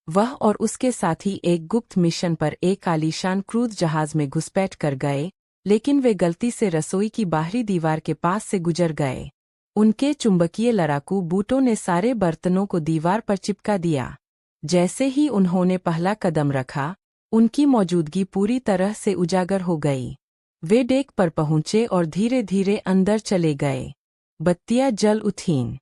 वह और उसके साथी एक गुप्त मिशन पर एक आलीशान क्रूज जहाज में घुसपैठ कर गए, लेकिन वे गलती से रसोई की बाहरी दीवार के पास से गुजर गए। उनके चुंबकीय लड़ाकू बूटों ने सारे बर्तनों को दीवार पर चिपका दिया। जैसे ही उन्होंने पहला कदम रखा, उनकी मौजूदगी पूरी तरह से उजागर हो गई। वे डेक पर पहुंचे और धीरे धीरे अंदर चले गए। बत्तियां जल उठीं।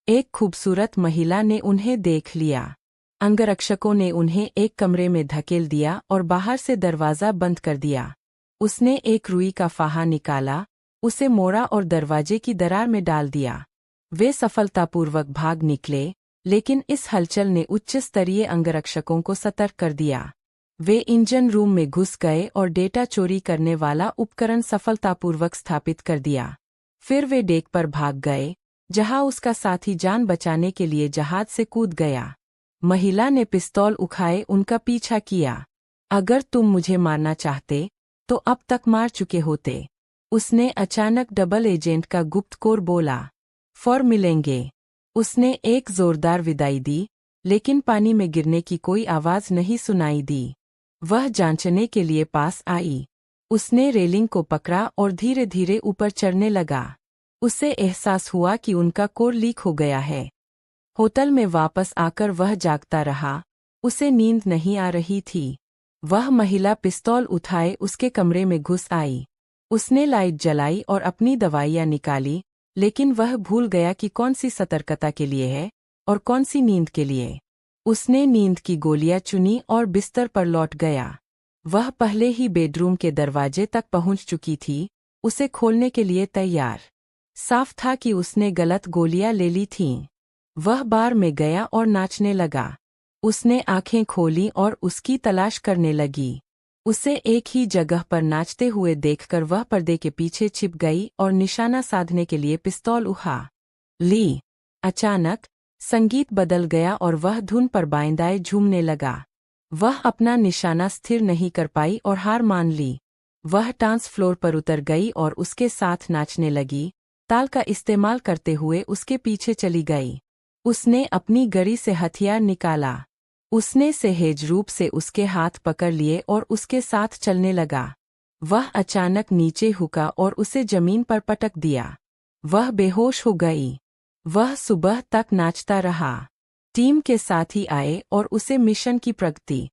एक खूबसूरत महिला ने उन्हें देख लिया। अंगरक्षकों ने उन्हें एक कमरे में धकेल दिया और बाहर से दरवाज़ा बंद कर दिया। उसने एक रुई का फाहा निकाला, उसे मोड़ा और दरवाजे की दरार में डाल दिया। वे सफलतापूर्वक भाग निकले, लेकिन इस हलचल ने उच्च स्तरीय अंगरक्षकों को सतर्क कर दिया। वे इंजन रूम में घुस गए और डेटा चोरी करने वाला उपकरण सफलतापूर्वक स्थापित कर दिया। फिर वे डेक पर भाग गए, जहां उसका साथी जान बचाने के लिए जहाज से कूद गया। महिला ने पिस्तौल उठाए उनका पीछा किया। अगर तुम मुझे मारना चाहते, तो अब तक मार चुके होते। उसने अचानक डबल एजेंट का गुप्त कोड बोला। फिर मिलेंगे। उसने एक जोरदार विदाई दी, लेकिन पानी में गिरने की कोई आवाज नहीं सुनाई दी। वह जांचने के लिए पास आई। उसने रेलिंग को पकड़ा और धीरे धीरे ऊपर चढ़ने लगा। उसे एहसास हुआ कि उनका कोड लीक हो गया है। होटल में वापस आकर वह जागता रहा। उसे नींद नहीं आ रही थी। वह महिला पिस्तौल उठाए उसके कमरे में घुस आई। उसने लाइट जलाई और अपनी दवाइयाँ निकाली, लेकिन वह भूल गया कि कौन सी सतर्कता के लिए है और कौन सी नींद के लिए। उसने नींद की गोलियां चुनी और बिस्तर पर लौट गया। वह पहले ही बेडरूम के दरवाजे तक पहुंच चुकी थी, उसे खोलने के लिए तैयार। साफ था कि उसने गलत गोलियां ले ली थीं। वह बार में गया और नाचने लगा। उसने आंखें खोली और उसकी तलाश करने लगी। उसे एक ही जगह पर नाचते हुए देखकर वह पर्दे के पीछे छिप गई और निशाना साधने के लिए पिस्तौल उठा ली। अचानक संगीत बदल गया और वह धुन पर बाएं-दाएं झूमने लगा। वह अपना निशाना स्थिर नहीं कर पाई और हार मान ली। वह डांस फ्लोर पर उतर गई और उसके साथ नाचने लगी, ताल का इस्तेमाल करते हुए उसके पीछे चली गई। उसने अपनी गड़ी से हथियार निकाला। उसने सहज रूप से उसके हाथ पकड़ लिए और उसके साथ चलने लगा। वह अचानक नीचे झुका और उसे जमीन पर पटक दिया। वह बेहोश हो गई। वह सुबह तक नाचता रहा। टीम के साथी आए और उसे मिशन की प्रगति